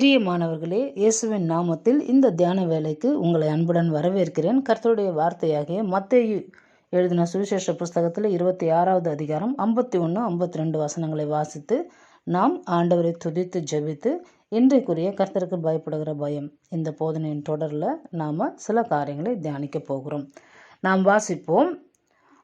பிரியமானவர்களே, இயேசுவின் நாமத்தில் இந்த தியான வேலைக்கு உங்களை அன்புடன் வரவேற்கிறேன். கர்த்தருடைய வார்த்தையாகிய மத்தேயு எழுதின சுவிசேஷ புஸ்தகத்தில் 26வது அதிகாரம் 51, 52 வசனங்களை வாசித்து நாம் ஆண்டவரை துதித்து ஜெபித்து இன்றைக்குரிய கர்த்தருக்கு பயப்படுகிற பயம் இந்த போதனையின் தொடரில் நாம் சில காரியங்களை தியானிக்க போகிறோம். நாம் வாசிப்போம்.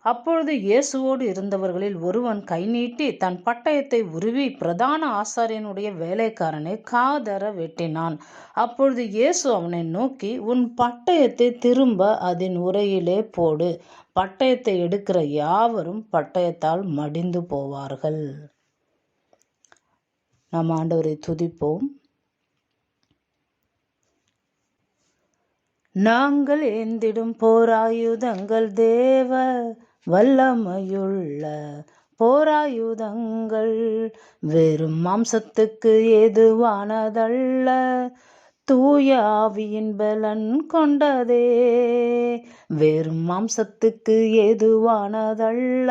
அப்பொழுது இயேசுவோடு இருந்தவர்களில் ஒருவன் கை நீட்டி தன் பட்டயத்தை உருவி பிரதான ஆசாரியனுடைய வேலைக்காரனை காதர வெட்டினான். அப்பொழுது இயேசு அவனை நோக்கி, உன் பட்டயத்தை திரும்ப அதன் உரையிலே போடு. பட்டயத்தை எடுக்கிற யாவரும் பட்டயத்தால் மடிந்து போவார்கள். நாம் ஆண்டவரை துதிப்போம். நாங்கள் ஏந்திடும் போராயுதங்கள் தேவ வல்லமையுள்ள போராயுதங்கள், வெறும் மாம்சத்துக்கு ஏதுவானதல்ல, தூய ஆவியின் பலன் கொண்டதே. வெறும் மாம்சத்துக்கு ஏதுவானதல்ல,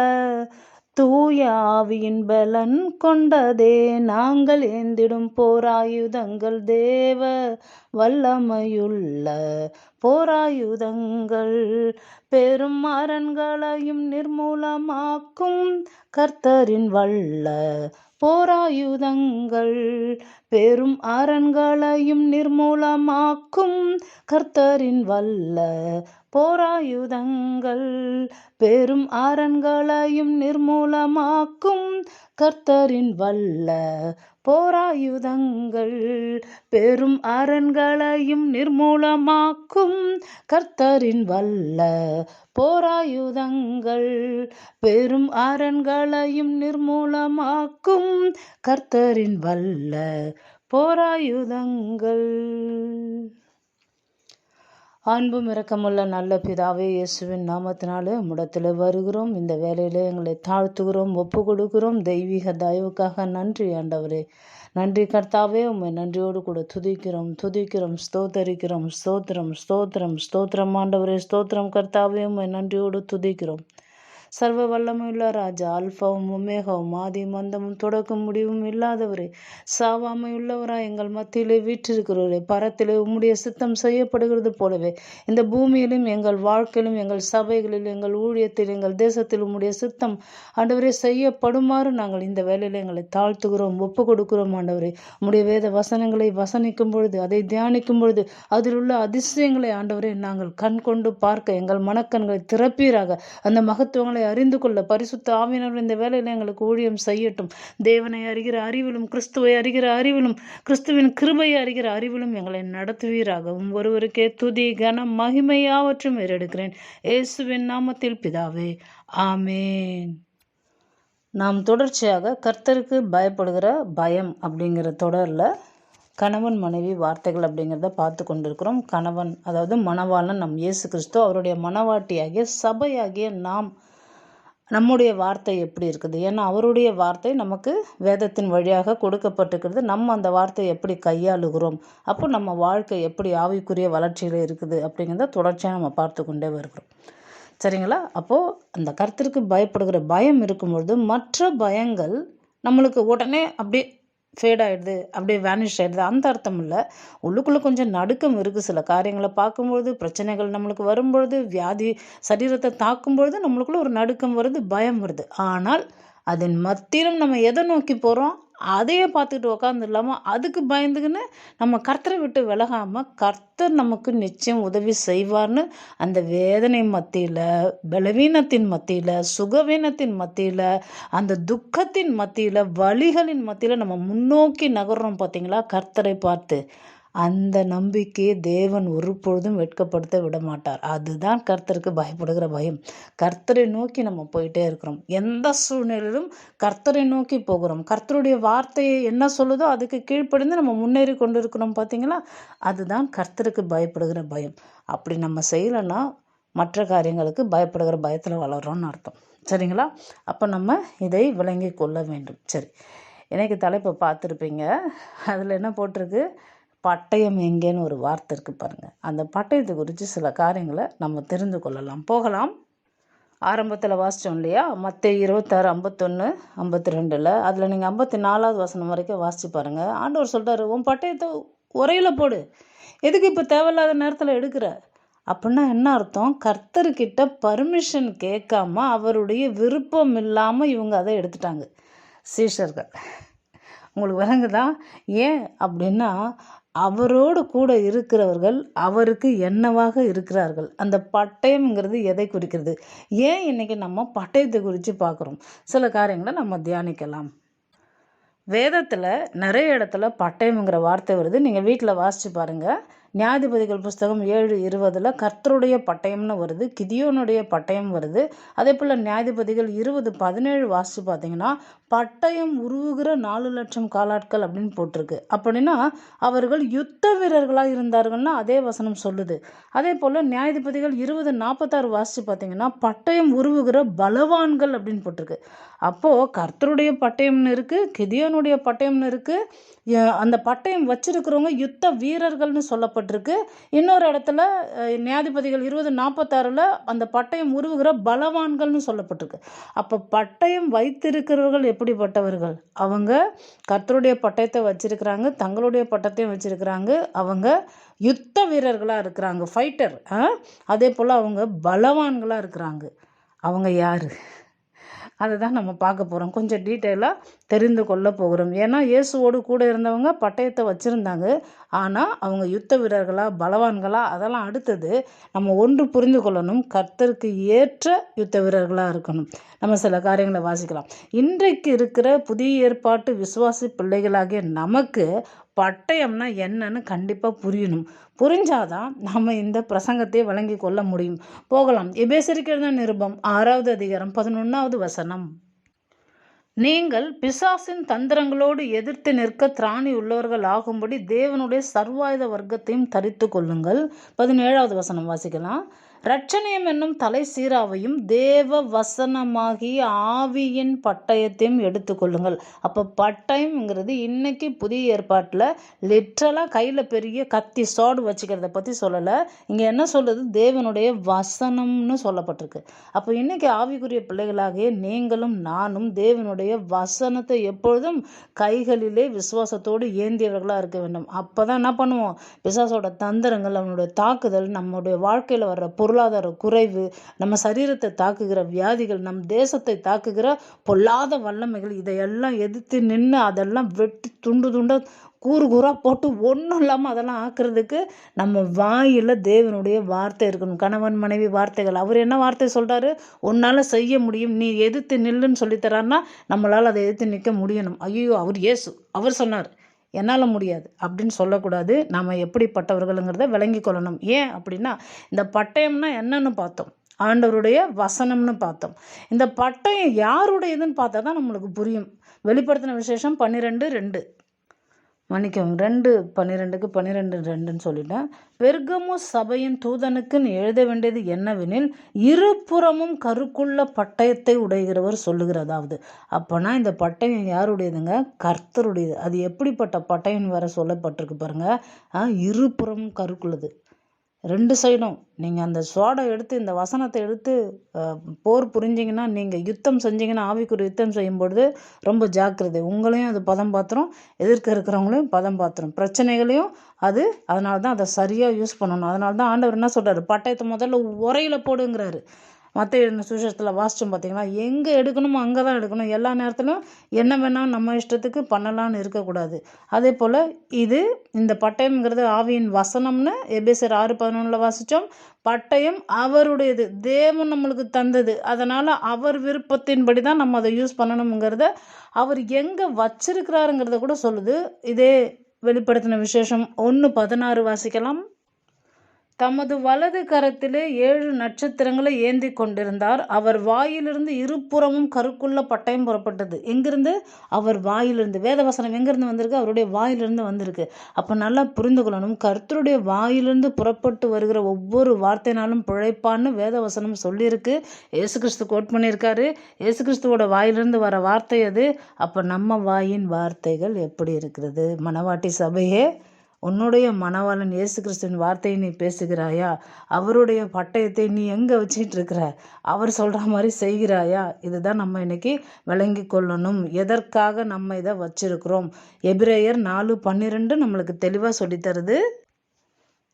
தூய ஆவியின் பலன் கொண்டதே. நாங்கள் ஏந்திடும் போராயுதங்கள் தேவ வல்லமையுள்ள போராயுதங்கள், பெரும் அரண்களையும் நிர்மூலமாக்கும் கர்த்தரின் வல்ல போராயுதங்கள். பெரும் அரண்களையும் நிர்மூலமாக்கும் கர்த்தரின் வல்ல போராயுதங்கள். பெரும் அரண்களையும் நிர்மூலமாக்கும் கர்த்தரின் வல்ல போராயுதங்கள். பெரும் அரண்களையும் நிர்மூலமாக்கும் கர்த்தரின் வல்ல போராயுதங்கள். பெரும் அரண்களையும் நிர்மூலமாக்கும் கர்த்தரின் வல்ல போராயுதங்கள். அன்பும் இரக்கமுள்ள நல்ல பிதாவே, இயேசுவின் நாமத்தினாலே உம்மிடத்தில் வருகிறோம். இந்த வேலையிலே எங்களை தாழ்த்துகிறோம், ஒப்பு கொடுக்கிறோம். தெய்வீக தயவுக்காக நன்றி ஆண்டவரே. நன்றி கர்த்தாவே, உம்மை நன்றியோடு கூட துதிக்கிறோம், ஸ்தோத்தரிக்கிறோம். ஸ்தோத்திரம் ஆண்டவரே, ஸ்தோத்திரம் கர்த்தாவே, உம்மை நன்றியோடு துதிக்கிறோம். சர்வ வல்லமையுள்ள ராஜா, அல்பாவும் உமேகாவும் ஆதி மந்தமும் தொடக்கும் முடிவும் இல்லாதவரே, சாவாமையுள்ளவராய் எங்கள் மத்தியிலே வீற்றிருக்கிறவரே, பரத்திலே உம்முடைய சித்தம் செய்யப்படுகிறது போலவே இந்த பூமியிலும் எங்கள் வாழ்க்கையிலும் எங்கள் சபைகளில் எங்கள் ஊழியத்தில் எங்கள் தேசத்தில் உம்முடைய சித்தம் ஆண்டவரே செய்யப்படுமாறு நாங்கள் இந்த வேலையில் எங்களை தாழ்த்துகிறோம், ஒப்பு கொடுக்கிறோம். ஆண்டவரே, உம்முடைய வேத வசனங்களை வசனிக்கும் பொழுது, அதை தியானிக்கும் பொழுது அதில் உள்ள அதிசயங்களை ஆண்டவரே நாங்கள் கண் கொண்டு பார்க்க எங்கள் மனக்கண்களை திறப்பீராக. அந்த மகத்துவங்களை அறிந்து கொள்ள பரிசுத்த ஆவியானவர் இந்த வேலையில் எங்களுக்கு ஊழியம் செய்யட்டும். தேவனை அறிகிற அறிவிலும், கிறிஸ்துவை அறிகிற அறிவிலும், கிறிஸ்துவின் கிருபையை அறிகிற அறிவிலும் எங்களை நடத்துவீராக. ஒருவருக்கே துதி கனம் மகிமை யாவற்றும் ஏறெடுக்கிறேன் இயேசுவின் நாமத்தில் பிதாவே, ஆமேன். நாம் தொடர்ச்சியாக கர்த்தருக்கு பயப்படுகிற பயம் அப்படிங்கிற தொடரில் கணவன் மனைவி வார்த்தைகள் அப்படிங்கிறத பார்த்து கொண்டிருக்கிறோம். கணவன் அதாவது மணவாளன் நம் இயேசு கிறிஸ்து, அவருடைய மணவாட்டியாகிய சபையாகிய நாம், நம்முடைய வார்த்தை எப்படி இருக்குது? ஏன்னா அவருடைய வார்த்தை நமக்கு வேதத்தின் வழியாக கொடுக்கப்பட்டிருக்கிறது. நம்ம அந்த வார்த்தையை எப்படி கையாளுகிறோம், அப்போ நம்ம வாழ்க்கை எப்படி ஆவிக்குரிய வளர்ச்சியில் இருக்குது அப்படிங்கிறத தொடர்ச்சியாக நம்ம பார்த்து கொண்டே வருகிறோம். சரிங்களா? அப்போது அந்த கர்த்தருக்கு பயப்படுகிற பயம் இருக்கும்பொழுது மற்ற பயங்கள் நம்மளுக்கு உடனே அப்படியே ஃபேட் ஆகிடுது, அப்படியே வேனிஷ் ஆகிடுது, அந்த அர்த்தம் இல்லை. உள்ளுக்குள்ளே கொஞ்சம் நடுக்கம் இருக்குது. சில காரியங்களை பார்க்கும்பொழுது, பிரச்சனைகள் நம்மளுக்கு வரும்பொழுது, வியாதி சரீரத்தை தாக்கும்பொழுது நம்மளுக்குள்ள ஒரு நடுக்கம் வருது, பயம் வருது. ஆனால் அதன் மத்தியிலும் நம்ம எதை நோக்கி போகிறோம், அதையே பார்த்துக்கிட்டு உக்காந்துடலாமல் அதுக்கு பயந்துக்குன்னு நம்ம கர்த்தரை விட்டு விலகாமல் கர்த்தர் நமக்கு நிச்சயம் உதவி செய்வார்னு அந்த வேதனை மத்தியில், பலவீனத்தின் மத்தியில், சுகவீனத்தின் மத்தியில், அந்த துக்கத்தின் மத்தியில், வலிகளின் மத்தியில் நம்ம முன்னோக்கி நகர்றோம் பார்த்தீங்களா கர்த்தரை பார்த்து. அந்த நம்பிக்கையை தேவன் ஒரு பொழுதும் வெட்கப்படுத்த விட மாட்டார். அதுதான் கர்த்தருக்கு பயப்படுகிற பயம். கர்த்தரை நோக்கி நம்ம போயிட்டே இருக்கிறோம். எந்த சூழ்நிலையிலும் கர்த்தரை நோக்கி போகிறோம். கர்த்தருடைய வார்த்தையை என்ன சொல்லுதோ அதுக்கு கீழ்ப்படிந்து நம்ம முன்னேறி கொண்டு இருக்கிறோம் பார்த்தீங்களா. அதுதான் கர்த்தருக்கு பயப்படுகிற பயம். அப்படி நம்ம செய்யலைன்னா மற்ற காரியங்களுக்கு பயப்படுகிற பயத்தில் வளர்கிறோன்னு அர்த்தம். சரிங்களா? அப்போ நம்ம இதை விளங்கி கொள்ள வேண்டும். சரி, எனக்கு தலைப்பை பார்த்துருப்பீங்க. அதில் என்ன போட்டிருக்கு? பட்டயம் எங்கேன்னு ஒரு வார்த்தை இருக்குது பாருங்கள். அந்த பட்டயத்தை குறித்து சில காரியங்களை நம்ம தெரிந்து கொள்ளலாம். போகலாம். ஆரம்பத்தில் வாசித்தோம் இல்லையா, மத்தேயு 26, 51, 52. அதில் நீங்கள் 54வது வசனம் வரைக்கும் வாசித்து பாருங்கள். ஆண்டவர் சொல்கிறாரு, உன் பட்டயத்தை உரையில் போடு, எதுக்கு இப்போ தேவையில்லாத நேரத்தில் எடுக்கிற அப்படின்னா என்ன அர்த்தம்? கர்த்தர்கிட்ட பர்மிஷன் கேட்காம அவருடைய விருப்பம் இல்லாமல் இவங்க அதை எடுத்துட்டாங்க சீஷர்கள். உங்களுக்கு விளங்குதா? ஏன் அப்படின்னா அவரோடு கூட இருக்கிறவர்கள் அவருக்கு என்னவாக இருக்கிறார்கள். அந்த பட்டயம்ங்கிறது எதை குறிக்கிறது? ஏன் இன்னைக்கு நம்ம பட்டயத்தை குறித்து பார்க்குறோம்? சில காரியங்களை நம்ம தியானிக்கலாம். வேதத்தில் நிறைய இடத்துல பட்டயம்ங்கிற வார்த்தை வருது. நீங்கள் வீட்டில் வாசித்து பாருங்கள். நியாயாதிபதிகள் புஸ்தகம் 7:20 கர்த்தருடைய பட்டயம்னு வருது, கிதியோனுடைய பட்டயம் வருது. அதே போல் நியாயாதிபதிகள் 20:17 வாசித்து பார்த்தீங்கன்னா பட்டயம் உருவுகிற 4,00,000 காலாட்கள் அப்படின்னு போட்டிருக்கு. அப்படின்னா அவர்கள் யுத்த வீரர்களாக இருந்தார்கள்னா அதே வசனம் சொல்லுது. அதே போல் நியாயாதிபதிகள் 20:46 வாசித்து பார்த்தீங்கன்னா பட்டயம் உருவுகிற பலவான்கள் அப்படின்னு போட்டிருக்கு. அப்போது கர்த்தருடைய பட்டயம்னு இருக்குது, கிதியோனுடைய பட்டயம்னு இருக்குது. அந்த பட்டயம் வச்சிருக்கிறவங்க யுத்த வீரர்கள்னு சொல்லப்பட்டிருக்கு. இன்னொரு இடத்துல நியாயாதிபதிகள் 20:46 அந்த பட்டயம் உருவுகிற பலவான்கள்னு சொல்லப்பட்டிருக்கு. அப்போ பட்டயம் வைத்திருக்கிறவர்கள் எப்படிப்பட்டவர்கள்? அவங்க கர்த்தருடைய பட்டயத்தை வச்சிருக்கிறாங்க, தங்களுடைய பட்டத்தையும் வச்சிருக்கிறாங்க. அவங்க யுத்த வீரர்களாக இருக்கிறாங்க, ஃபைட்டர். அதே போல் அவங்க பலவான்களாக இருக்கிறாங்க. அவங்க யார்? அதை தான் நம்ம பார்க்க போகிறோம். கொஞ்சம் டீட்டெயிலாக தெரிந்து கொள்ள போகிறோம். ஏன்னா இயேசுவோடு கூட இருந்தவங்க பட்டயத்தை வச்சுருந்தாங்க. ஆனால் அவங்க யுத்த வீரர்களா பலவான்களா அதெல்லாம் அடுத்தது. நம்ம ஒன்று புரிந்து கொள்ளணும், கர்த்தருக்கு ஏற்ற யுத்த வீரர்களாக இருக்கணும். நம்ம சில காரியங்களை வாசிக்கலாம். இன்றைக்கு இருக்கிற புதிய ஏற்பாட்டு விசுவாசி பிள்ளைகளாகிய நமக்கு பட்டயம்னா என்னன்னு கண்டிப்பாக புரியணும். புரிஞ்சாதான் நம்ம இந்த பிரசங்கத்தை வழங்கி கொள்ள முடியும். போகலாம். எபேசியருக்கு எழுதின நிருபம் 6வது அதிகாரம் 11வது வசனம். நீங்கள் பிசாசின் தந்திரங்களோடு எதிர்த்து நிற்க திராணி உள்ளவர்கள் ஆகும்படி தேவனுடைய சர்வாயுத வர்க்கத்தையும் தரித்து கொள்ளுங்கள். 17வது வசனம் வாசிக்கலாம். இரட்சணியம் என்னும் தலை சீராவையும் தேவ வசனமாகிய ஆவியின் பட்டயத்தையும் எடுத்துக்கொள்ளுங்கள். அப்போ பட்டயம்ங்கிறது இன்னைக்கு புதிய ஏற்பாட்டில் லிட்ரலாக கையில் பெரிய கத்தி சாடு வச்சுக்கிறத பற்றி சொல்லலை. இங்கே என்ன சொல்லுது? தேவனுடைய வசனம்னு சொல்லப்பட்டிருக்கு. அப்போ இன்னைக்கு ஆவிக்குரிய பிள்ளைகளாகிய நீங்களும் நானும் தேவனுடைய வசனத்தை எப்பொழுதும் கைகளிலே விசுவாசத்தோடு ஏந்தியவர்களாக இருக்க வேண்டும். அப்போ தான் என்ன பண்ணுவோம்? பிசாசோட தந்திரங்கள், அவனுடைய தாக்குதல், நம்முடைய வாழ்க்கையில் வர்ற பொருளாதார குறைவு, நம்ம சரீரத்தை தாக்குகிற வியாதிகள், நம் தேசத்தை தாக்குகிற பொல்லாத வல்லமைகள், இதையெல்லாம் எதிர்த்து நின்று அதெல்லாம் வெட்டி துண்டு துண்ட கூறு கூறாக போட்டு ஒன்றும் இல்லாமல் அதெல்லாம் ஆக்குறதுக்கு நம்ம வாயில் தேவனுடைய வார்த்தை இருக்கணும். கணவன் மனைவி வார்த்தைகள். அவர் என்ன வார்த்தை சொல்கிறாரு? உன்னால் செய்ய முடியும், நீ எதிர்த்து நில்லுன்னு சொல்லித்தரான்னா நம்மளால் அதை எதிர்த்து நிற்க முடியணும். ஐயோ, அவர் இயேசு, அவர் சொன்னார், என்னால் முடியாது அப்படின்னு சொல்லக்கூடாது. நம்ம எப்படிப்பட்டவர்களுங்கிறத விளங்கி கொள்ளணும். ஏன் அப்படின்னா இந்த பட்டயம்னா என்னன்னு பார்த்தோம், ஆண்டவருடைய வசனம்னு பார்த்தோம். இந்த பட்டயம் யாருடையதுன்னு பார்த்தா தான் நம்மளுக்கு புரியும். வெளிப்படுத்தின விசேஷம் 12:2 மன்னிக்கவும் 2:12க்கு 12:2ன்னு சொல்லிட்டேன். பெர்கமு சபையின் தூதனுக்கு நீ எழுத வேண்டியது என்னவெனில், இருபுறமும் கருக்குள்ள பட்டயத்தை உடைகிறவர் சொல்லுகிறதாவது. அப்போனா இந்த பட்டயம் யாருடையதுங்க? கர்த்தருடையது. அது எப்படிப்பட்ட பட்டயம் வேற சொல்லப்பட்டிருக்கு பாருங்க. இருபுறமும் கருக்குள்ளது, 2 சைடும். நீங்கள் அந்த சோடை எடுத்து இந்த வசனத்தை எடுத்து போர் புரிஞ்சிங்கன்னா, நீங்கள் யுத்தம் செஞ்சிங்கன்னா, ஆவிக்குரிய யுத்தம் செய்யும்பொழுது ரொம்ப ஜாக்கிரதை. உங்களையும் அது பதம் பாத்திரம், எதிர்க்க இருக்கிறவங்களையும் பதம் பாத்திரம், பிரச்சனைகளையும் அது. அதனால தான் அதை சரியாக யூஸ் பண்ணணும். அதனால தான் ஆண்டவர் என்ன சொல்கிறாரு? பட்டயத்தை முதல்ல உரையில் போடுங்கிறாரு. மத்திய சுவிசேஷத்தில் வாசித்தோம் பார்த்தீங்கன்னா, எங்கே எடுக்கணுமோ அங்கே தான் எடுக்கணும். எல்லா நேரத்திலும் என்ன வேணால் நம்ம இஷ்டத்துக்கு பண்ணலான்னு இருக்கக்கூடாது. அதே போல் இந்த பட்டயம்ங்கிறது ஆவியின் வசனம்னு எபேசியர் 6:11 வாசித்தோம். பட்டயம் அவருடையது, தேவன் நம்மளுக்கு தந்தது. அதனால் அவர் விருப்பத்தின்படி தான் நம்ம அதை யூஸ் பண்ணணுங்கிறத அவர் எங்கே வச்சிருக்கிறாருங்கிறத கூட சொல்லுது. இதே வெளிப்படுத்தின விசேஷம் 1:16 வாசிக்கலாம். தமது வலது கரத்திலே 7 நட்சத்திரங்களை ஏந்தி கொண்டிருந்தார். அவர் வாயிலிருந்து இருபுறமும் கருக்குள்ள பட்டயம் புறப்பட்டது. எங்கிருந்து? அவர் வாயிலிருந்து. வேதவசனம் எங்கிருந்து வந்திருக்கு? அவருடைய வாயிலிருந்து வந்திருக்கு. அப்போ நல்லா புரிந்து கொள்ளணும், கர்த்தருடைய வாயிலிருந்து புறப்பட்டு வருகிற ஒவ்வொரு வார்த்தைனாலும் பிழைப்பான்னு வேதவசனம் சொல்லியிருக்கு. இயேசு கிறிஸ்து கோட் பண்ணியிருக்காரு. இயேசு கிறிஸ்துவோட வாயிலிருந்து வர வார்த்தை அது. அப்போ நம்ம வாயின் வார்த்தைகள் எப்படி இருக்கிறது? மணவாட்டி சபையே, உன்னுடைய மணவாளன் இயேசு கிறிஸ்துவின் வார்த்தையை நீ பேசுகிறாயா? அவருடைய பட்டயத்தை நீ எங்கே வச்சிட்டு இருக்கிற? அவர் சொல்கிற மாதிரி செய்கிறாயா? இதுதான் நம்ம இன்னைக்கு விளங்கி கொள்ளணும். எதற்காக நம்ம இதை வச்சிருக்கிறோம்? எபிரேயர் 4:12 நம்மளுக்கு தெளிவாக சொல்லித்தருது.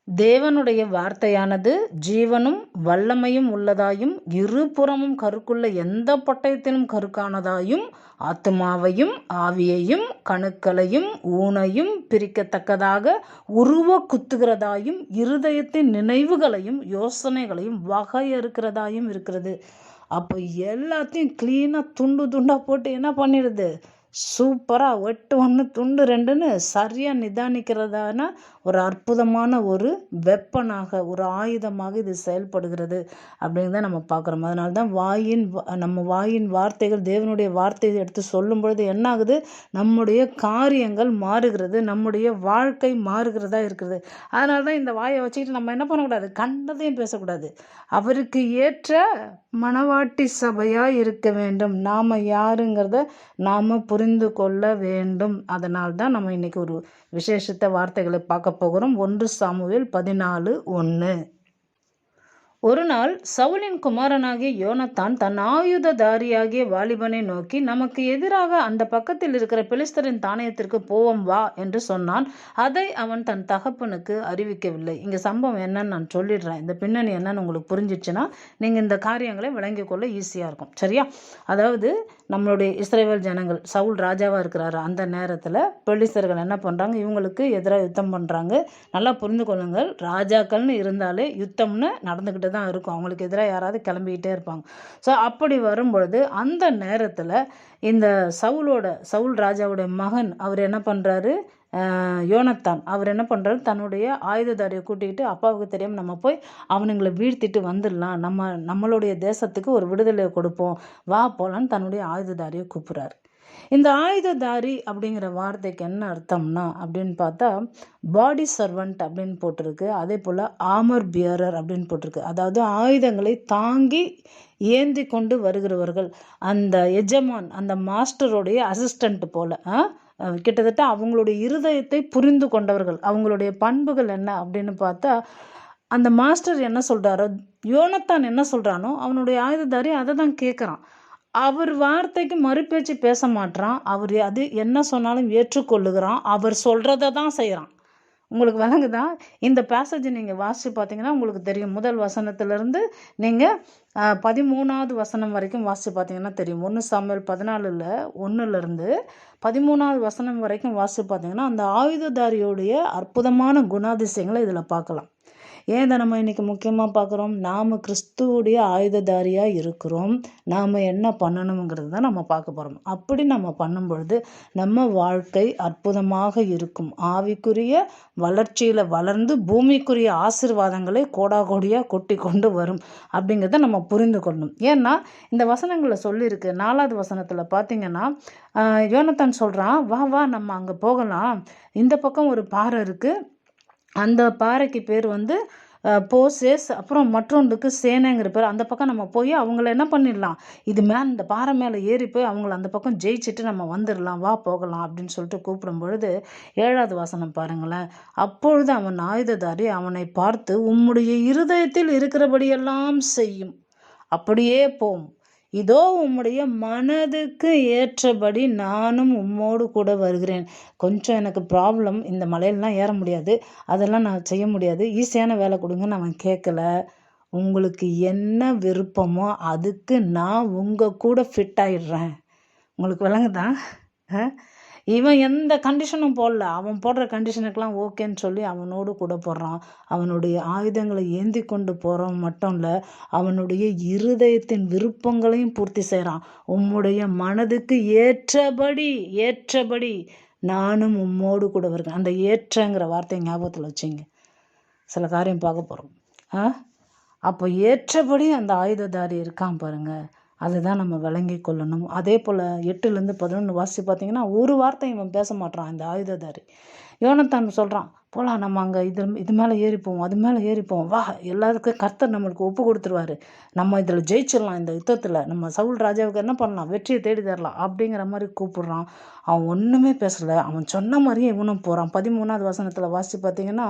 தேவனுடைய வார்த்தையானது ஜீவனும் வல்லமையும் உள்ளதாயும் இருபுறமும் கருக்குள்ள எந்த பட்டயத்திலும் கருக்கானதாயும் ஆத்மாவையும் ஆவியையும் கணுக்களையும் ஊனையும் பிரிக்கத்தக்கதாக உருவ குத்துகிறதாயும் இருதயத்தின் நினைவுகளையும் யோசனைகளையும் வகையறுக்கிறதாயும் இருக்கிறது. அப்போ எல்லாத்தையும் கிளீனாக துண்டு துண்டாக போட்டு என்ன பண்ணிடுது? சூப்பராக 8 துண்டு 2ன்னு சரியாக நிதானிக்கிறதான ஒரு அற்புதமான ஒரு வெப்பனாக, ஒரு ஆயுதமாக இது செயல்படுகிறது அப்படிங்கிறத நம்ம பார்க்குறோம். அதனால தான் நம்ம வாயின் வார்த்தைகள், தேவனுடைய வார்த்தையை எடுத்து சொல்லும் பொழுது என்ன ஆகுது? நம்முடைய காரியங்கள் மாறுகிறது, நம்முடைய வாழ்க்கை மாறுகிறதா இருக்குது. அதனால தான் இந்த வாயை வச்சுக்கிட்டு நம்ம என்ன பண்ணக்கூடாது? கண்டதையும் பேசக்கூடாது. அவருக்கு ஏற்ற மணவாட்டி சபையாக இருக்க வேண்டும். நாம் யாருங்கிறத நாம் புரிந்து கொள்ள வேண்டும். அதனால் தான் நம்ம இன்னைக்கு ஒரு விசேஷித்த வார்த்தைகளை பார்க்க போகிறோம். 1 சாமுவேல் 14:1. ஒரு நாள் சவுலின் குமாரனாகிய யோனத்தான் தன் ஆயுததாரியாகிய வாலிபனை நோக்கி, நமக்கு எதிராக அந்த பக்கத்தில் இருக்கிற பெலிஸ்தரின் தானியத்திற்கு போவோம் வா என்று சொன்னான். அதை அவன் தன் தகப்பனுக்கு அறிவிக்கவில்லை. இங்கே சம்பவம் என்னன்னு நான் சொல்லிடுறேன். இந்த பின்னணி என்னன்னு உங்களுக்கு புரிஞ்சிச்சுன்னா நீங்கள் இந்த காரியங்களை விளங்கிக் கொள்ள ஈஸியாக இருக்கும். சரியா? அதாவது நம்மளுடைய இஸ்ரவேல் ஜனங்கள், சவுல் ராஜாவாக இருக்கிறாரு, அந்த நேரத்தில் பெலிஸ்தர்கள் என்ன பண்ணுறாங்க? இவங்களுக்கு எதிராக யுத்தம் பண்ணுறாங்க. நல்லா புரிந்து கொள்ளுங்கள், ராஜாக்கள்னு இருந்தாலே யுத்தம்னு நடந்துக்கிட்டு தான் இருக்கும். அவங்களுக்கு எதிராக யாராவது கிளம்பிக்கிட்டே இருப்பாங்க. ஸோ அப்படி வரும்பொழுது அந்த நேரத்தில் இந்த சவுல் ராஜாவுடைய மகன் அவர் என்ன பண்ணுறாரு? யோனத்தான் அவர் என்ன பண்ணுறாரு? தன்னுடைய ஆயுததாரியை கூட்டிக்கிட்டு, அப்பாவுக்கு தெரியாமல் நம்ம போய் அவனுங்களை வீழ்த்திட்டு வந்துடலாம், நம்மளுடைய தேசத்துக்கு ஒரு விடுதலை கொடுப்போம், வா போலான்னு தன்னுடைய ஆயுததாரியை கூப்பிட்றாரு. இந்த ஆயுததாரி அப்படிங்கிற வார்த்தைக்கு என்ன அர்த்தம்னா அப்படின்னு பார்த்தா, பாடி சர்வெண்ட் அப்படின்னு போட்டிருக்கு. அதே போல் ஆமர் பியரர் அப்படின்னு போட்டிருக்கு. அதாவது ஆயுதங்களை தாங்கி ஏந்தி கொண்டு வருகிறவர்கள், அந்த எஜமான், அந்த மாஸ்டருடைய அசிஸ்டண்ட் போல. கிட்டத்தட்ட அவங்களுடைய இருதயத்தை புரிந்து கொண்டவர்கள். அவங்களுடைய பண்புகள் என்ன அப்படின்னு பார்த்தா, அந்த மாஸ்டர் என்ன சொல்கிறாரோ, யோனத்தான் என்ன சொல்கிறானோ, அவனுடைய ஆயுததாரி அதை தான் கேட்குறான். அவர் வார்த்தைக்கு மறுபேச்சு பேச மாட்டான். அவர் அது என்ன சொன்னாலும் ஏற்றுக்கொள்ளுகிறான். அவர் சொல்கிறத தான் செய்கிறான். உங்களுக்கு விளங்குதா? இந்த பேசேஜ் நீங்கள் வாசித்து பார்த்தீங்கன்னா உங்களுக்கு தெரியும். முதல் வசனத்திலிருந்து நீங்கள் 13வது வசனம் வரைக்கும் வாசித்து பார்த்தீங்கன்னா தெரியும். 1 சாமுவேல் 14:1 13வது வசனம் வரைக்கும் வாசித்து பார்த்தீங்கன்னா அந்த ஆயுததாரியோடைய அற்புதமான குணாதிசயங்களை இதில் பார்க்கலாம். ஏன் இதை நம்ம இன்றைக்கி முக்கியமாக பார்க்குறோம்? நாம் கிறிஸ்துவுடைய ஆயுததாரியாக இருக்கிறோம். நாம் என்ன பண்ணணுங்கிறது தான் நம்ம பார்க்க போகிறோம். அப்படி நம்ம பண்ணும் பொழுது நம்ம வாழ்க்கை அற்புதமாக இருக்கும். ஆவிக்குரிய வளர்ச்சியில் வளர்ந்து பூமிக்குரிய ஆசீர்வாதங்களை கோடாகோடியாக கொட்டி கொண்டு வரும் அப்படிங்கிறத நம்ம புரிந்து கொள்ளணும். ஏன்னா இந்த வசனங்களில் சொல்லியிருக்கு. 4வது வசனத்தில் பார்த்தீங்கன்னா, யோனத்தான் சொல்கிறான், வா வா நம்ம அங்கே போகலாம், இந்த பக்கம் ஒரு பாறை இருக்குது, அந்த பாறைக்கு பேர் போசேஸ், அப்புறம் மற்றொன்றுக்கு சேனைங்கிற பேர். அந்த பக்கம் நம்ம போய் அவங்கள என்ன பண்ணிடலாம்? இந்த பாறை மேலே ஏறி போய் அவங்கள அந்த பக்கம் ஜெயிச்சுட்டு நம்ம வந்துடலாம், வா போகலாம் அப்படின்னு சொல்லிட்டு கூப்பிடும் பொழுது 7வது வசனம் பாருங்களேன். அப்பொழுது அவன் ஆயுததாரி அவனை பார்த்து, உம்முடைய இருதயத்தில் இருக்கிறபடியெல்லாம் செய்யும், அப்படியே போம், இதோ உம்முடைய மனதுக்கு ஏற்றபடி நானும் உம்மோடு கூட வருகிறேன். கொஞ்சம் எனக்கு ப்ராப்ளம், இந்த மலையிலலாம் ஏற முடியாது, அதெல்லாம் நான் செய்ய முடியாது, ஈஸியான வேலை கொடுங்கன்னு அவன் கேட்கல. உங்களுக்கு என்ன விருப்பமோ அதுக்கு நான் உங்கள் கூட ஃபிட் ஆகிடுறேன். உங்களுக்கு விளங்குதான்? இவன் எந்த கண்டிஷனும் போடல. அவன் போடுற கண்டிஷனுக்கெல்லாம் ஓகேன்னு சொல்லி அவனோடு கூட போடுறான். அவனுடைய ஆயுதங்களை ஏந்தி கொண்டு போகிறவன் மட்டும் இல்லை, அவனுடைய இருதயத்தின் விருப்பங்களையும் பூர்த்தி செய்கிறான். உம்முடைய மனதுக்கு ஏற்றபடி நானும் உம்மோடு கூட வருகிறேன். அந்த ஏற்றங்கிற வார்த்தையை ஞாபகத்தில் வச்சுங்க. சில காரியம் பார்க்க போகிறோம். அப்போ ஏற்றபடி அந்த ஆயுததாரி இருக்கான் பாருங்கள். அதுதான் நம்ம விளங்கி கொள்ளணும். அதே போல் 8லேருந்து 11 வாசித்து பார்த்தீங்கன்னா ஒரு வார்த்தை இவன் பேச மாட்டான். இந்த ஆயுததாரி யோனத்தான் சொல்கிறான், போகலாம், நம்ம அங்கே இது மேலே ஏறிப்போம், அது மேலே ஏறிப்போம், வா, எல்லாருக்கும் கர்த்தர் நம்மளுக்கு ஒப்பு கொடுத்துருவாரு, நம்ம இதில் ஜெயிச்சிடலாம், இந்த யுத்தத்தில் நம்ம சவுல் ராஜாவுக்கு என்ன பண்ணலாம், வெற்றியை தேடி தரலாம் அப்படிங்கிற மாதிரி கூப்பிடுறான். அவன் ஒன்றுமே பேசலை, அவன் சொன்ன மாதிரியே இவனும் போகிறான். 13வது வசனத்தில் வாசித்து பார்த்தீங்கன்னா,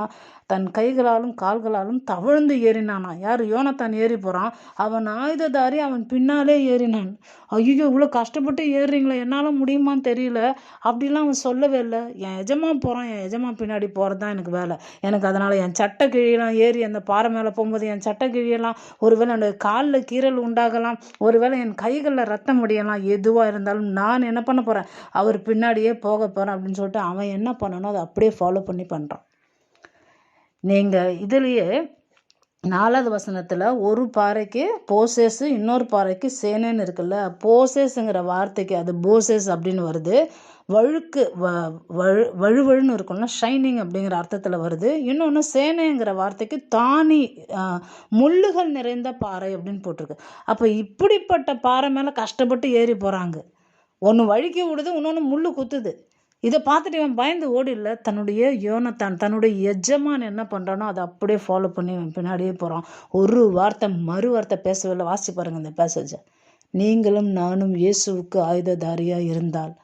தன் கைகளாலும் கால்களாலும் தவழ்ந்து ஏறினானா. யார்? யோனத்தான் ஏறி போகிறான். அவன் ஆயுததாரி, அவன் பின்னாலே ஏறினான். ஐயோ, இவ்வளோ கஷ்டப்பட்டு ஏறுறீங்களே, என்னால் முடியுமான்னு தெரியல அப்படிலாம் அவன் சொல்லவே இல்லை. என் எஜமா போகிறான், என் எஜமா பின்னாடி போகிறது தான் எனக்கு வேலை. எனக்கு அதனால் என் சட்டை கிழியெல்லாம் ஏறி அந்த பாறை மேலே போகும்போது என் சட்டை கிழியெல்லாம், ஒருவேளை என்னோட காலில் கீறல் உண்டாகலாம், ஒருவேளை என் கைகளில் ரத்தம் முடியலாம், எதுவாக இருந்தாலும் நான் என்ன பண்ண போகிறேன், அவர் பின்னாடியே போக போகிறேன் அப்படின்னு சொல்லிட்டு அவன் என்ன பண்ணணும் அதை அப்படியே ஃபாலோ பண்ணி பண்ணுறான். நீங்கள் இதுலேயே 4வது வசனத்தில் ஒரு பாறைக்கு போசேஸு, இன்னொரு பாறைக்கு சேனேன்னு இருக்குல்ல. போசேஸுங்கிற வார்த்தைக்கு அது போசேஸ் அப்படின்னு வருது. வழுக்கு வழுவழுன்னு இருக்கும்ல, ஷைனிங் அப்படிங்கிற அர்த்தத்தில் வருது. இன்னொன்று சேனைங்கிற வார்த்தைக்கு தானி, முள்ளுகள் நிறைந்த பாறை அப்படின்னு போட்டிருக்கு. அப்போ இப்படிப்பட்ட பாறை மேலே கஷ்டப்பட்டு ஏறி போகிறாங்க. ஒன்று வழுக்கி விடுது, இன்னொன்று முள் குத்துது. இதை பார்த்துட்டு இவன் பயந்து ஓடில்ல, தன்னுடைய யோனத்தான், தன்னுடைய எஜமான் என்ன பண்ணுறானோ அதை அப்படியே ஃபாலோ பண்ணி இவன் பின்னாடியே போகிறான். ஒரு வார்த்தை மறு வார்த்தை பேசவில்லை. வாசி பாருங்க இந்த பேசேஜை. நீங்களும் நானும் இயேசுவுக்கு ஆயுததாரியாக இருந்தால்,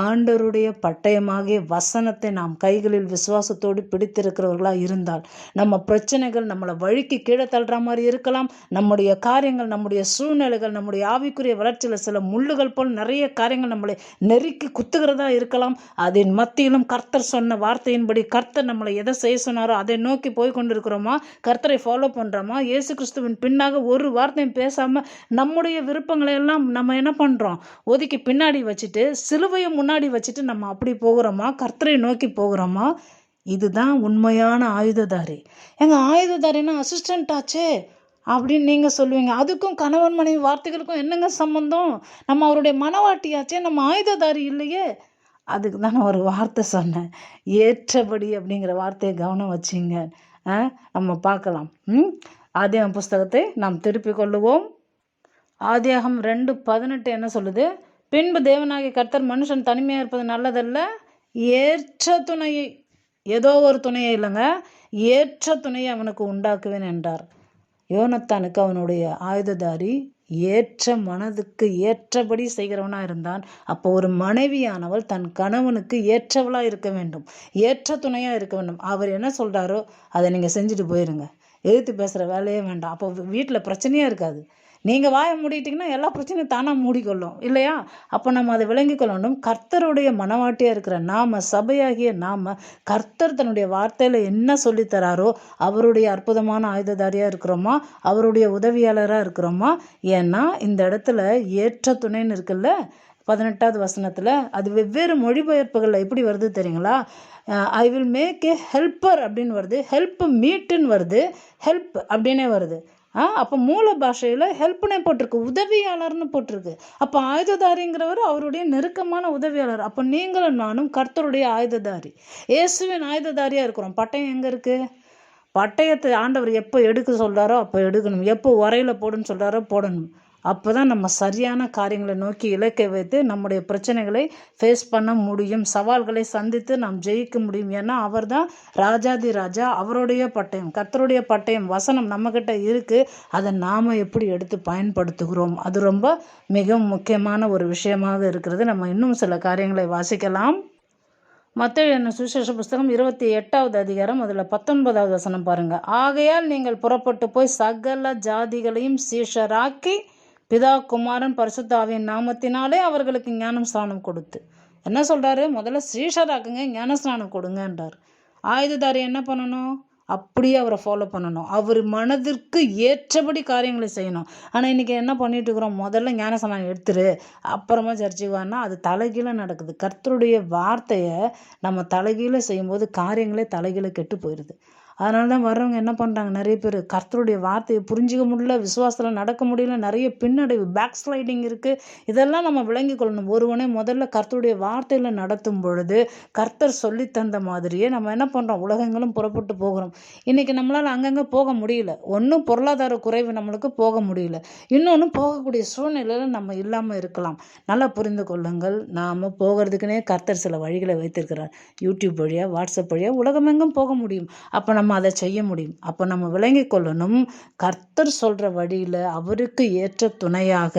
ஆண்டவருடைய பட்டயமாகிய வசனத்தை நாம் கைகளில் விசுவாசத்தோடு பிடித்திருக்கிறவர்களாக இருந்தால், நம்ம பிரச்சனைகள் நம்மளை வழிக்கு கீழே தள்ளுற மாதிரி இருக்கலாம், நம்முடைய காரியங்கள், நம்முடைய சூழ்நிலைகள், நம்முடைய ஆவிக்குரிய வளர்ச்சியில் சில முள்ளுகள் போல் நிறைய காரியங்கள் நம்மளை நெருக்கி குத்துகிறதா இருக்கலாம். அதன் மத்தியிலும் கர்த்தர் சொன்ன வார்த்தையின்படி கர்த்தர் நம்மளை எதை செய்ய சொன்னாரோ அதை நோக்கி போய் கொண்டு இருக்கிறோமா, கர்த்தரை ஃபாலோ பண்ணுறோமா, இயேசு கிறிஸ்துவின் பின்னாக ஒரு வார்த்தையும் பேசாமல் நம்முடைய விருப்பங்களை எல்லாம் நம்ம என்ன பண்ணுறோம், ஒதுக்கி பின்னாடி வச்சுட்டு சிலுவையும் முன்னாடி வச்சுட்டு நம்ம அப்படி போகிறோமா, கர்த்தரை நோக்கி போகிறோமா? இதுதான் உண்மையான ஆயுததாரி. எங்கள் ஆயுததாரின்னா அசிஸ்டண்ட் ஆச்சே அப்படின்னு நீங்கள் சொல்லுவீங்க. அதுக்கும் கணவன் மனைவி வார்த்தைகளுக்கும் என்னங்க சம்பந்தம்? நம்ம அவருடைய மனவாட்டியாச்சே, நம்ம ஆயுததாரி இல்லையே. அதுக்கு தான் நான் ஒரு வார்த்தை சொன்னேன், ஏற்றபடி அப்படிங்கிற வார்த்தையை கவனம் வச்சிங்க. நம்ம பார்க்கலாம். ஆதியாகமம் புஸ்தகத்தை நாம் திருப்பிக் கொள்ளுவோம். ஆதியாகமம் 2:18 என்ன சொல்லுது? பின்பு தேவனாகிய கர்த்தர் மனுஷன் தனிமையாக இருப்பது நல்லதல்ல, ஏற்ற துணையை, ஏதோ ஒரு துணையை இல்லைங்க, ஏற்ற துணையை அவனுக்கு உண்டாக்குவேன் என்றார். யோனத்தானுக்கு அவனுடைய ஆயுததாரி ஏற்ற மனதுக்கு ஏற்றபடி செய்கிறவனாக இருந்தான். அப்போ ஒரு மனைவியானவள் தன் கணவனுக்கு ஏற்றவளாக இருக்க வேண்டும், ஏற்ற துணையாக இருக்க வேண்டும். அவர் என்ன சொல்கிறாரோ அதை நீங்கள் செஞ்சுட்டு போயிருங்க, எதிர்த்து பேசுகிற வேலையே வேண்டாம். அப்போ வீட்டில் பிரச்சனையாக இருக்காது. நீங்கள் வாயை மூடிட்டிங்கன்னா எல்லா பிரச்சனையும் தானாக மூடிக்கொள்ளும் இல்லையா? அப்போ நம்ம அதை விளங்கி கொள்ளணும். கர்த்தருடைய மனவாட்டியாக இருக்கிற நாம, சபையாகிய நாம, கர்த்தர் தன்னுடைய வார்த்தையில் என்ன சொல்லித்தராரோ அவருடைய அற்புதமான ஆயுததாரியாக இருக்கிறோமா, அவருடைய உதவியாளராக இருக்கிறோமா? ஏன்னா இந்த இடத்துல ஏற்ற துணைன்னு இருக்குல்ல, 18வது வசனத்தில் அது வெவ்வேறு மொழிபெயர்ப்புகளில் எப்படி வருது தெரியுங்களா? I will make a helper அப்படின்னு வருது, ஹெல்ப் மீட்டுன்னு வருது, ஹெல்ப் அப்படின்னே வருது. அப்போ மூல பாஷையில் ஹெல்ப்னே போட்டிருக்கு, உதவியாளர்னு போட்டிருக்கு. அப்போ ஆயுததாரிங்கிறவர் அவருடைய நெருக்கமான உதவியாளர். அப்போ நீங்களும் நானும் கர்த்தருடைய ஆயுததாரி, இயேசுவின் ஆயுததாரியாக இருக்கிறோம். பட்டயம் எங்கே இருக்குது? பட்டயத்தை ஆண்டவர் எப்போ எடுக்க சொல்கிறாரோ அப்போ எடுக்கணும், எப்போ உரையில் போடுன்னு சொல்கிறாரோ போடணும். அப்போ தான் நம்ம சரியான காரியங்களை நோக்கி இலக்கை வைத்து நம்முடைய பிரச்சனைகளை ஃபேஸ் பண்ண முடியும், சவால்களை சந்தித்து நாம் ஜெயிக்க முடியும். ஏன்னா அவர் தான் ராஜாதி ராஜா, அவருடைய பட்டயம், கர்த்தருடைய பட்டயம் வசனம் நம்மக்கிட்ட இருக்குது. அதை நாம் எப்படி எடுத்து பயன்படுத்துகிறோம், அது ரொம்ப மிகவும் முக்கியமான ஒரு விஷயமாக இருக்கிறது. நம்ம இன்னும் சில காரியங்களை வாசிக்கலாம். மத்தேயு என்னும் சுவிசேஷ புஸ்தகம் 28வது அதிகாரம் அதில் 19வது வசனம் பாருங்க. ஆகையால் நீங்கள் புறப்பட்டு போய் சகல ஜாதிகளையும் சீஷராக்கி பிதா குமாரன் பரிசுத்த ஆவியின் நாமத்தினாலே அவர்களுக்கு ஞானம் ஸ்நானம் கொடுத்து, என்ன சொல்கிறாரு? முதல்ல சீஷராக்குங்க, ஞான ஸ்நானம் கொடுங்கன்றார். ஆயுததாரி என்ன பண்ணணும்? அப்படியே அவரை ஃபாலோ பண்ணணும், அவர் மனதிற்கு ஏற்றபடி காரியங்களை செய்யணும். ஆனால் இன்றைக்கி என்ன பண்ணிட்டு இருக்கிறோம்? முதல்ல ஞானஸ்நானம் எடுத்துரு, அப்புறமா சர்ச்சைக்கு வான்னா அது தலைகீழ நடக்குது. கர்த்தருடைய வார்த்தையை நம்ம தலைகீழ செய்யும்போது காரியங்களே தலைகீழ கெட்டு போயிடுது. அதனால தான் வர்றவங்க என்ன பண்ணுறாங்க, நிறைய பேர் கர்த்தருடைய வார்த்தையை புரிஞ்சிக்க முடியல, விசுவாசத்தில் நடக்க முடியல, நிறைய பின்னடைவு, பேக் ஸ்லைடிங் இருக்குது. இதெல்லாம் நம்ம விளங்கி கொள்ளணும். ஒருவனே முதல்ல கர்த்தருடைய வார்த்தையில் நடத்தும் பொழுது கர்த்தர் சொல்லி தந்த மாதிரியே நம்ம என்ன பண்ணுறோம், உலகங்களும் புறப்பட்டு போகிறோம். இன்றைக்கி நம்மளால் அங்கங்கே போக முடியல. ஒன்றும் பொருளாதார குறைவு, நம்மளுக்கு போக முடியல. இன்னொன்று போகக்கூடிய சூழ்நிலையில் நம்ம இல்லாமல் இருக்கலாம். நல்லா புரிந்து கொள்ளுங்கள். நாம் போகிறதுக்குனே கர்த்தர் சில வழிகளை வைத்திருக்கிறார். யூடியூப் வழியாக, வாட்ஸ்அப் வழியாக உலகமெங்கும் போக முடியும். அப்போ நம்ம அதை செய்ய முடியும். அப்போ நம்ம விளங்கி கொள்ளணும், கர்த்தர் சொல்கிற வழியில் அவருக்கு ஏற்ற துணையாக,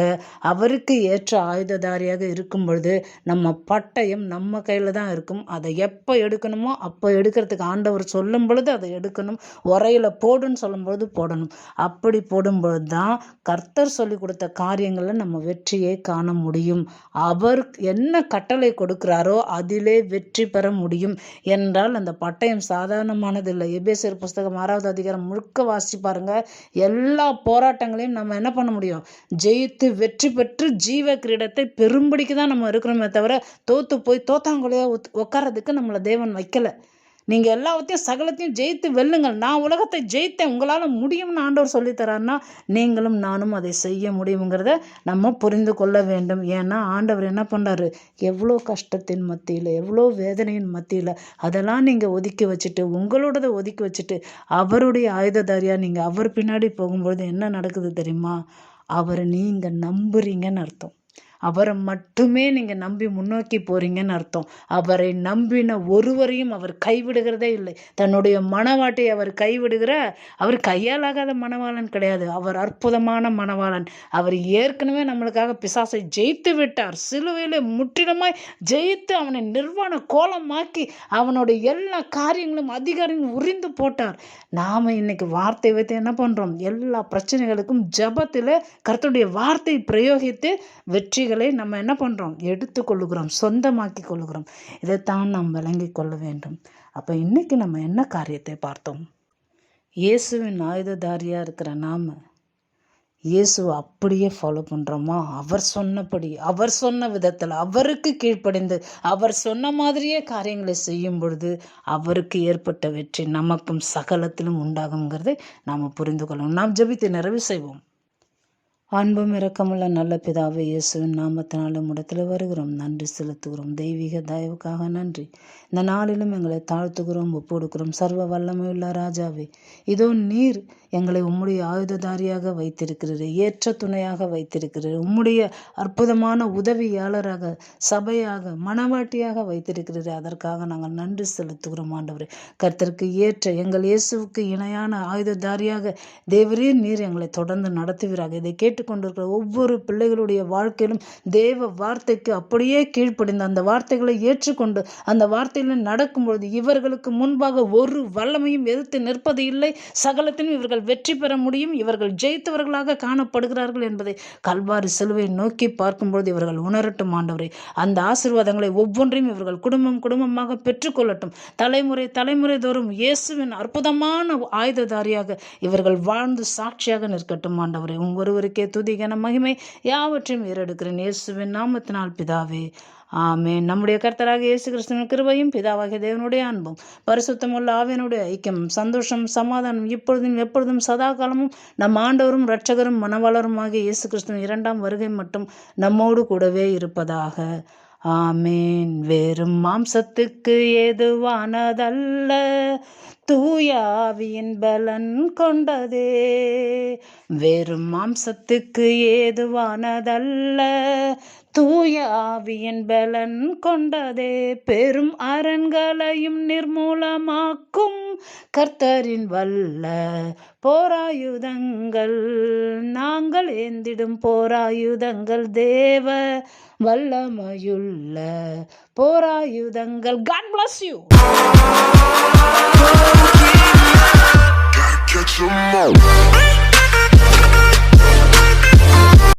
அவருக்கு ஏற்ற ஆயுததாரியாக இருக்கும் பொழுது நம்ம பட்டயம் நம்ம கையில் தான் இருக்கும். அதை எப்போ எடுக்கணுமோ அப்போ எடுக்கிறதுக்கு ஆண்டவர் சொல்லும் பொழுது அதை எடுக்கணும். உரையில் போடுன்னு சொல்லும் பொழுது போடணும். அப்படி போடும்பொழுது தான் கர்த்தர் சொல்லி கொடுத்த காரியங்களில் நம்ம வெற்றியை காண முடியும். அவர் என்ன கட்டளை கொடுக்கிறாரோ அதிலே வெற்றி பெற முடியும். என்றால் அந்த பட்டயம் சாதாரணமானது இல்லை. எபேசியர் புஸ்தகம் 6வது அதிகாரம் முழுக்க வாசிச்சு பாருங்க. எல்லா போராட்டங்களையும் நம்ம என்ன பண்ண முடியும், ஜெயித்து வெற்றி பெற்று ஜீவ கிரீடத்தை பெரும்படிக்கு தான் நம்ம இருக்கிறோமே தவிர தோத்து போய் தோத்தாங்குலையா உட்காரதுக்கு நம்மளை தேவன் வைக்கல. நீங்கள் எல்லாத்தையும் சகலத்தையும் ஜெயித்து வெல்லுங்கள், நான் உலகத்தை ஜெயித்தேன், உங்களால் முடியும்னு ஆண்டவர் சொல்லித்தராருன்னா நீங்களும் நானும் அதை செய்ய முடியுங்கிறத நம்ம புரிந்து கொள்ள வேண்டும். ஏன்னா ஆண்டவர் என்ன பண்ணுறாரு, எவ்வளோ கஷ்டத்தின் மத்தியில், எவ்வளோ வேதனையின் மத்தியில் அதெல்லாம் நீங்கள் ஒதுக்கி வச்சுட்டு, உங்களோடதை ஒதுக்கி வச்சுட்டு அவருடைய ஆயுததாரியாக நீங்கள் அவர் பின்னாடி போகும்பொழுது என்ன நடக்குது தெரியுமா, அவரை நீங்கள் நம்புறீங்கன்னு அர்த்தம். அவரை மட்டுமே நீங்கள் நம்பி முன்னோக்கி போகிறீங்கன்னு அர்த்தம். அவரை நம்பின ஒருவரையும் அவர் கைவிடுகிறதே இல்லை. தன்னுடைய மணவாட்டை அவர் கைவிடுகிற, அவர் கையாலாகாத மணவாளன் கிடையாது. அவர் அற்புதமான மணவாளன். அவர் ஏற்கனவே நம்மளுக்காக பிசாசை ஜெயித்து விட்டார். சிலுவையில் முற்றிலுமாய் ஜெயித்து அவனை நிர்வாண கோலமாக்கி அவனுடைய எல்லா காரியங்களும் அதிகாரங்களும் உரிந்து போட்டார். நாம் இன்னைக்கு வார்த்தை வைத்து என்ன பண்ணுறோம், எல்லா பிரச்சனைகளுக்கும் ஜபத்தில் கர்த்தருடைய வார்த்தை பிரயோகித்து வெற்றிகளை நம்ம என்ன பண்ணுறோம், எடுத்துக்கொள்ளுகிறோம், சொந்தமாக்கி கொள்ளுகிறோம். இதைத்தான் நாம் விளங்கி கொள்ள வேண்டும். அப்போ இன்னைக்கு நம்ம என்ன காரியத்தை பார்த்தோம், இயேசுவின் ஆயுததாரியாக இருக்கிற நாம் இயேசு அப்படியே ஃபாலோ பண்ணுறோமா, அவர் சொன்னபடி, அவர் சொன்ன விதத்தில் அவருக்கு கீழ்ப்படிந்து அவர் சொன்ன மாதிரியே காரியங்களை செய்யும் பொழுது அவருக்கு ஏற்பட்ட வெற்றி நமக்கும் சகலத்திலும் உண்டாகுங்கிறதை நாம் புரிந்து கொள்ளணும். நாம் ஜெபித்து நிறைவு செய்வோம். அன்பும் இரக்கமுள்ள நல்ல பிதாவே, இயேசுவின் நாமத்தினால இடத்துல வருகிறோம், நன்றி செலுத்துகிறோம். தெய்வீக தயவுக்காக நன்றி. இந்த நாளிலும் எங்களை தாழ்த்துகிறோம், ஒப்புடுக்கிறோம். சர்வ வல்லமையுள்ள ராஜாவே, இதோ நீர் எங்களை உம்முடைய ஆயுததாரியாக வைத்திருக்கிறீர், ஏற்ற துணையாக வைத்திருக்கிறீர், உம்முடைய அற்புதமான உதவியாளராக, சபையாக, மணவாட்டியாக வைத்திருக்கிறீர். அதற்காக நாங்கள் நன்றி செலுத்துகிறோம் ஆண்டவரே. கர்த்தருக்கு ஏற்ற எங்கள் இயேசுவுக்கு இணையான ஆயுததாரியாக தேவரீர் நீர் எங்களை தொடர்ந்து நடத்துவீராக. இதை கேட்டுக்கொண்டிருக்கிற ஒவ்வொரு பிள்ளைகளுடைய வாழ்க்கையிலும் தேவ வார்த்தைக்கு அப்படியே கீழ்ப்படிந்து அந்த வார்த்தைகளை ஏற்றுக்கொண்டு அந்த வார்த்தையில் நடக்கும் பொழுது இவர்களுக்கு முன்பாக ஒரு வல்லமையும் எதிர்த்து நிற்பது இல்லை. சகலத்திலும் இவர்கள் வெற்றி பெற முடியும். இவர்கள் ஜெயித்தவர்களாக காணப்படுகிறார்கள் என்பதை கல்வாரி சிலுவை நோக்கி பார்க்கும்பொழுது இவர்கள் உணரட்டும் ஆண்டவரே. அந்த ஆசீர்வாதங்களை ஒவ்வொன்றையும் இவர்கள் குடும்பம் குடும்பமாக பெற்றுக்கொள்ளட்டும். தலைமுறை தலைமுறை தோறும் இயேசுவின் அற்புதமான ஆயுததாரியாக இவர்கள் வாழ்ந்து சாட்சியாக நிற்கட்டும் ஆண்டவரே. ஒருவருக்கே துதி கன மகிமை யாவற்றையும் ஏறெடுக்கிறேன் இயேசுவின் நாமத்தினால் பிதாவே, ஆமென். நம்முடைய கர்த்தராக இயேசு கிறிஸ்துவின் கிருபையும் பிதாவாகிய தேவனுடைய அன்பும் பரிசுத்தமுள்ள ஆவியனுடைய ஐக்கியம் சந்தோஷம் சமாதானம் இப்பொழுதும் எப்பொழுதும் சதா காலமும் நம் ஆண்டவரும் இரட்சகரும் மணவாளரும் ஆகிய இயேசு கிறிஸ்துவின் 2ஆம் வருகை மட்டும் நம்மோடு கூடவே இருப்பதாக. ஆமேன். வெறும் மாம்சத்துக்கு ஏதுவானதல்ல, தூயாவியின் பலன் கொண்டதே. வெறும் மாம்சத்துக்கு ஏதுவானதல்ல, தூய ஆவியின் பலன் கொண்டதே. பெரும் அரண்களையும் நிர்மூலமாக்கும் கர்த்தரின் வல்ல போராயுதங்கள், நாங்கள் ஏந்திடும் போராயுதங்கள் தேவ வல்லமையுள்ள போராயுதங்கள். God bless you. Gotta catch 'em all.